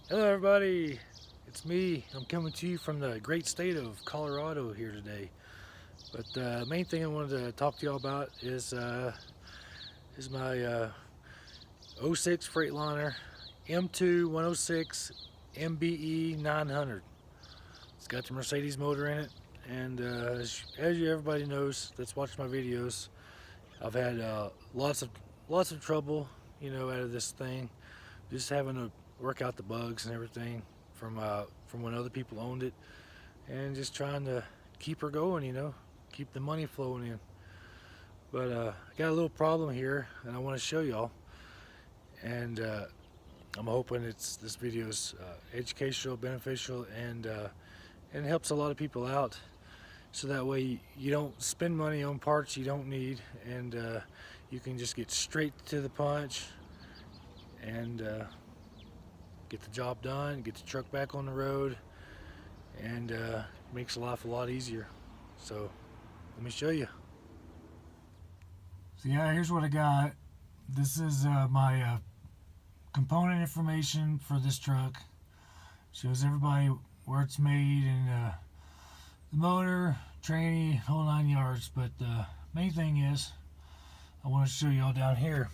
Hello everybody, it's me. I'm coming to you from the great state of Colorado here today. But the main thing I wanted to talk to y'all about is my '06 Freightliner M2 106 MBE 900. It's got the Mercedes motor in it, and as everybody knows that's watched my videos, I've had lots of trouble, out of this thing, just having to work out the bugs and everything from when other people owned it, and just trying to keep her going, keep the money flowing in. But I got a little problem here, and I want to show y'all. And I'm hoping this video is educational, beneficial, and helps a lot of people out. So that way you don't spend money on parts you don't need, and you can just get straight to the punch and get the job done, get the truck back on the road, and makes life a lot easier. So let me show you. So yeah, here's what I got. This is my component information for this truck. Shows everybody where it's made, and the motor, tranny, whole 9 yards. But the main thing is, I want to show y'all down here.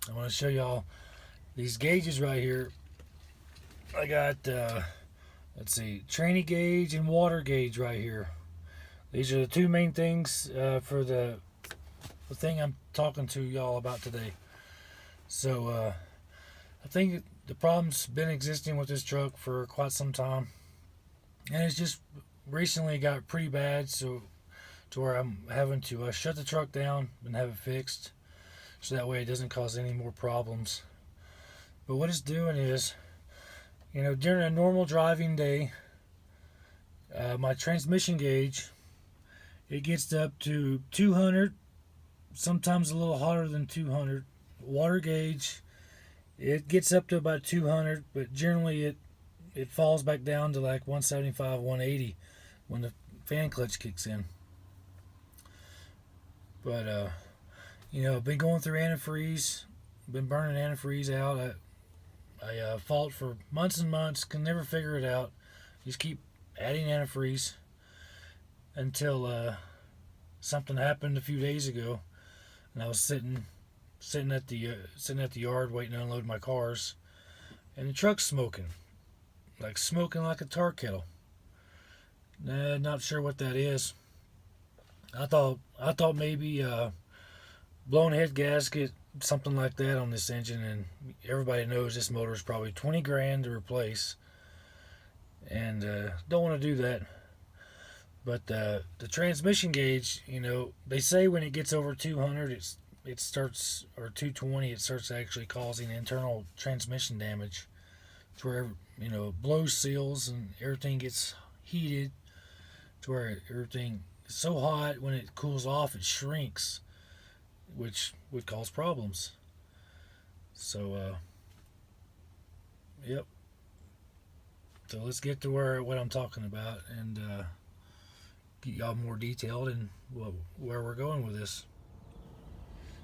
I want to show y'all these gauges right here. I got let's see, tranny gauge and water gauge right here. These are the two main things for the thing I'm talking to y'all about today. So I think the problem's been existing with this truck for quite some time, and it's just recently got pretty bad, so to where I'm having to shut the truck down and have it fixed, so that way it doesn't cause any more problems. But what it's doing is, during a normal driving day, my transmission gauge, it gets up to 200, sometimes a little hotter than 200. Water gauge, it gets up to about 200, but generally it falls back down to like 175, 180 when the fan clutch kicks in. But I've been going through antifreeze, been burning antifreeze out. I fought for months and months, can never figure it out. Just keep adding antifreeze until something happened a few days ago, and I was sitting at the yard waiting to unload my cars, and the truck's smoking like a tar kettle. Not sure what that is. I thought maybe blown head gasket, something like that on this engine, and everybody knows this motor is probably 20 grand to replace, and don't want to do that. But the transmission gauge, they say when it gets over 200, it starts, or 220, it starts actually causing internal transmission damage, to where blows seals and everything gets heated, to where everything is so hot when it cools off it shrinks, which would cause problems. So yep. So let's get to what I'm talking about, and get y'all more detailed in where we're going with this.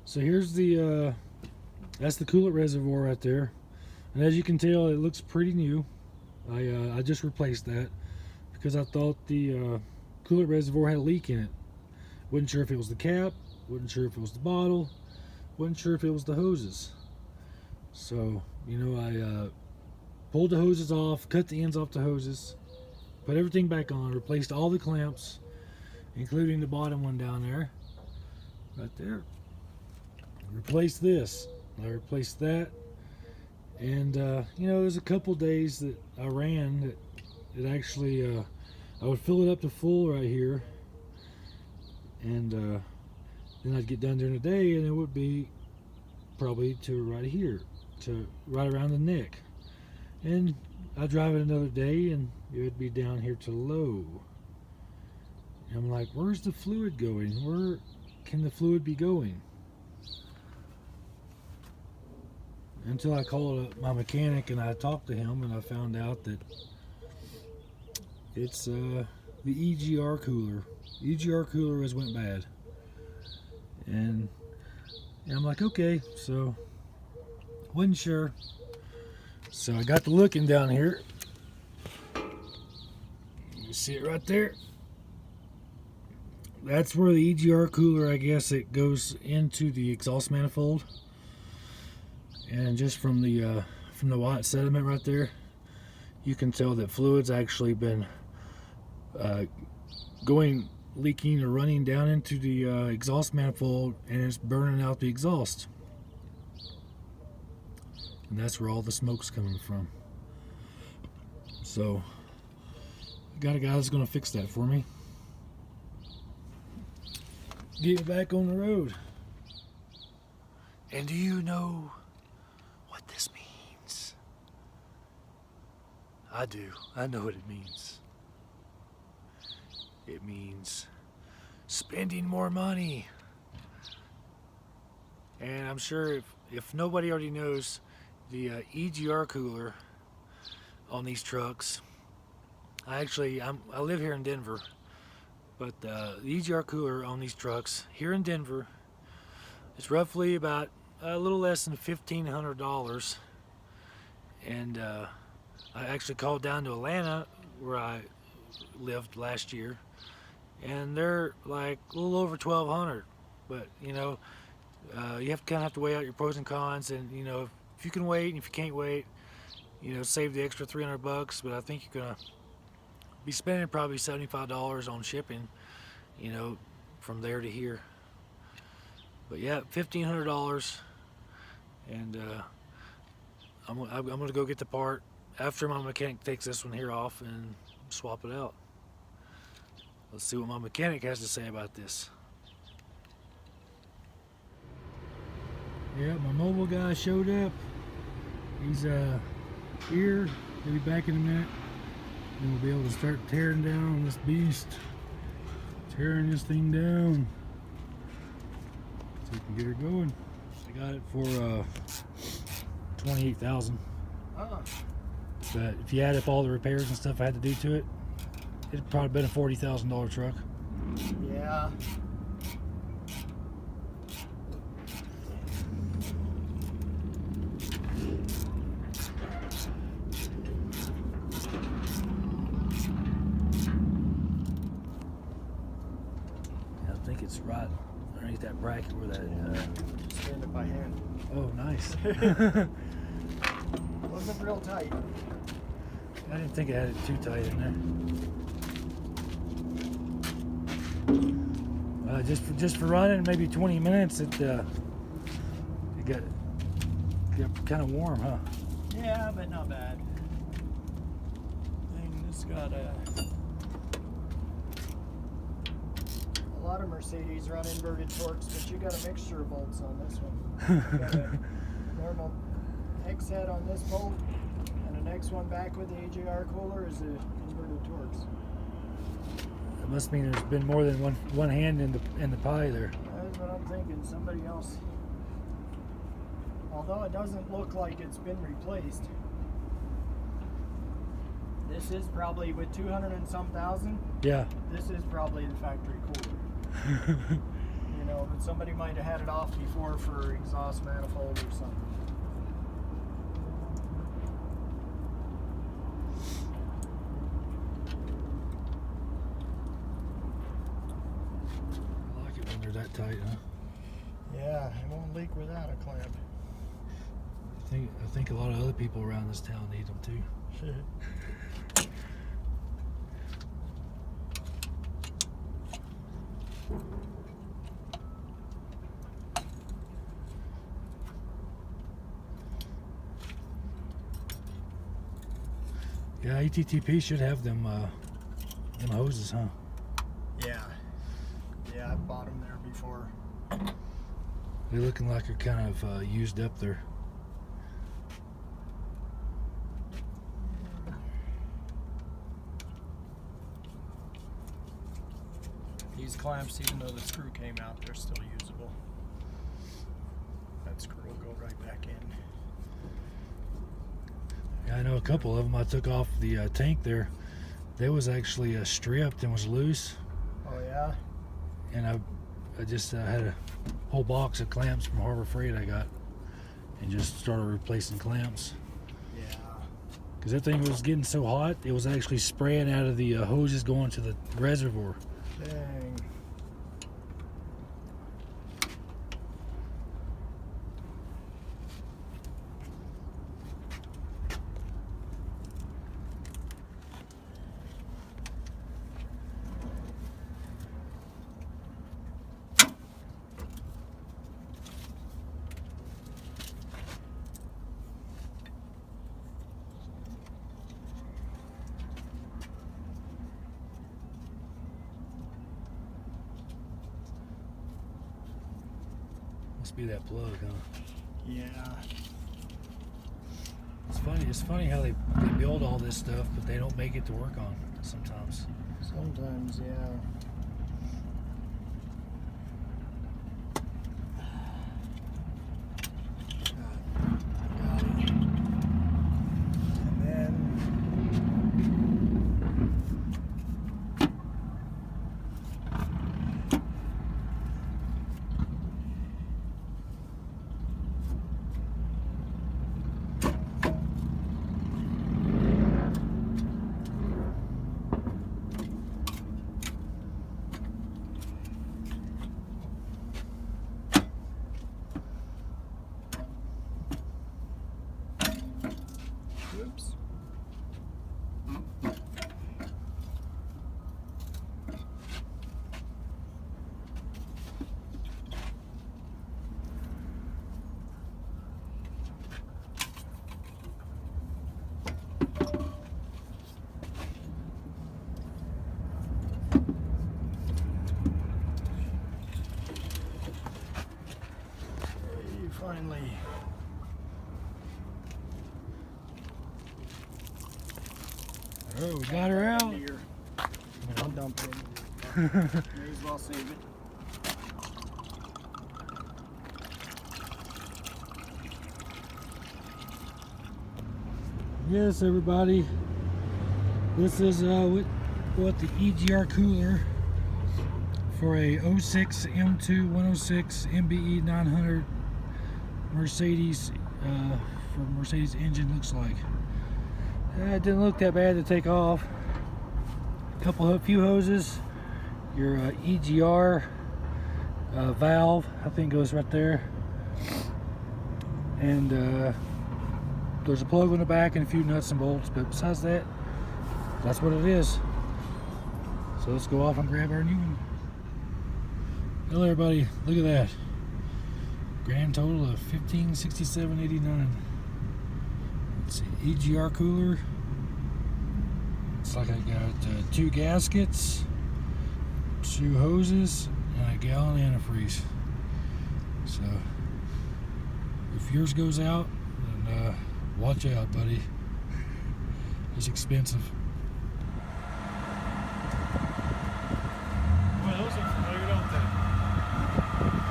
So here's that's the coolant reservoir right there, and as you can tell, it looks pretty new. I just replaced that because I thought the coolant reservoir had a leak in it. Wasn't sure if it was the cap, wasn't sure if it was the bottle, wasn't sure if it was the hoses. So I pulled the hoses off, cut the ends off the hoses, put everything back on, replaced all the clamps, including the bottom one down there, right there. Replaced this, I replaced that, and there's a couple days that I ran that it actually I would fill it up to full right here, and then I'd get done during the day, and it would be probably to right here, to right around the neck, and I'd drive it another day and it would be down here to low. And I'm like, where's the fluid going? Where can the fluid be going? Until I called up my mechanic and I talked to him, and I found out that it's the EGR cooler. EGR cooler has went bad, and I'm like, okay. So wasn't sure, So I got the looking down here. You see it right there? That's where the EGR cooler, I guess, it goes into the exhaust manifold. And just from the white sediment right there, you can tell that fluid's actually been leaking or running down into the exhaust manifold, and it's burning out the exhaust. And that's where all the smoke's coming from. So I got a guy that's going to fix that for me. Get it back on the road. And do you know what this means? I do. I know what it means. It means spending more money. And I'm sure if nobody already knows, the EGR cooler on these trucks, I live here in Denver, but the EGR cooler on these trucks here in Denver is roughly about a little less than $1,500. And I actually called down to Atlanta, where I lived last year, and they're like a little over $1,200. But you know, you kind of have to weigh out your pros and cons, and you know, if you can wait, and if you can't wait, you know, save the extra $300. But I think you're gonna be spending probably $75 on shipping, you know, from there to here. But yeah, $1,500, and I'm gonna go get the part after my mechanic takes this one here off and swap it out. Let's see what my mechanic has to say about this. Yeah, my mobile guy showed up. He's here. He'll be back in a minute. And we'll be able to start tearing down this beast. Tearing this thing down. So we can get her going. I got it for $28,000. But if you add up all the repairs and stuff I had to do to it, it'd probably been a $40,000 truck. Yeah. I think it's right underneath that bracket where that. Just stand it by hand. Oh, nice. Wasn't real tight. I didn't think it had it too tight in there. Just for running maybe 20 minutes, it got kind of warm, huh? Yeah, but not bad. Thing this got a lot of Mercedes run inverted torques, but you got a mixture of bolts on this one. You got a normal X head on this bolt, and the next one back with the EGR cooler is the inverted torques. It must mean there's been more than one hand in the pie there. That's what I'm thinking. Somebody else. Although it doesn't look like it's been replaced. This is probably with 200 and some thousand. Yeah. This is probably the factory cooler. You know, but somebody might have had it off before for exhaust manifold or something. I like it when they're that tight, huh? Yeah, it won't leak without a clamp. I think a lot of other people around this town need them too. Yeah, ETTP should have them hoses, huh? Yeah. Yeah, I've bought them there before. They're looking like they're kind of used up there. These clamps, even though the screw came out, they're still usable. That screw will go right back in. Yeah, I know a couple of them. I took off the tank there. They was actually stripped and was loose. Oh yeah? And I just had a whole box of clamps from Harbor Freight I got, and just started replacing clamps. Yeah. because that thing was getting so hot, it was actually spraying out of the hoses going to the reservoir. Dang. Must be that plug, huh? Yeah. It's funny how they build all this stuff, but they don't make it to work on sometimes. Sometimes, yeah. Got it. And then oops. Hey, finally. Oh, we got her out. Here. I'll dump it in. May as well save it. Yes, everybody. This is what the EGR cooler for a 06 M2 106 MBE 900 Mercedes for Mercedes engine looks like. It didn't look that bad to take off. A few hoses. Your EGR valve, I think, goes right there. And there's a plug on the back and a few nuts and bolts, but besides that, that's what it is. So let's go off and grab our new one. Hello everybody, look at that. Grand total of $1567.89. It's an EGR cooler. It's like I got 2 gaskets, 2 hoses, and a gallon antifreeze. So if yours goes out, then watch out, buddy. It's expensive. Boy, those are familiar, don't they?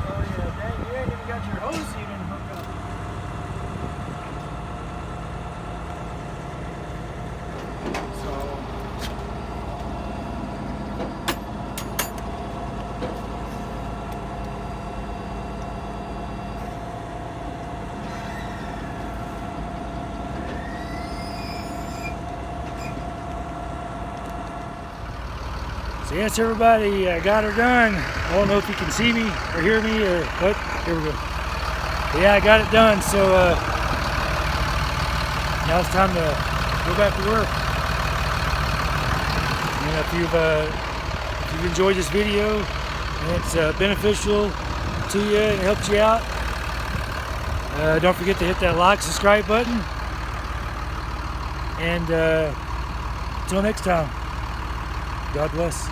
Oh yeah, dang, you ain't even got your hose you didn't hook up. So yes, everybody, I got her done. I don't know if you can see me or hear me or what. Here we go. But yeah, I got it done. So now it's time to go back to work. And if you've enjoyed this video and it's beneficial to you and helps you out, don't forget to hit that like, subscribe button. And until next time, God bless.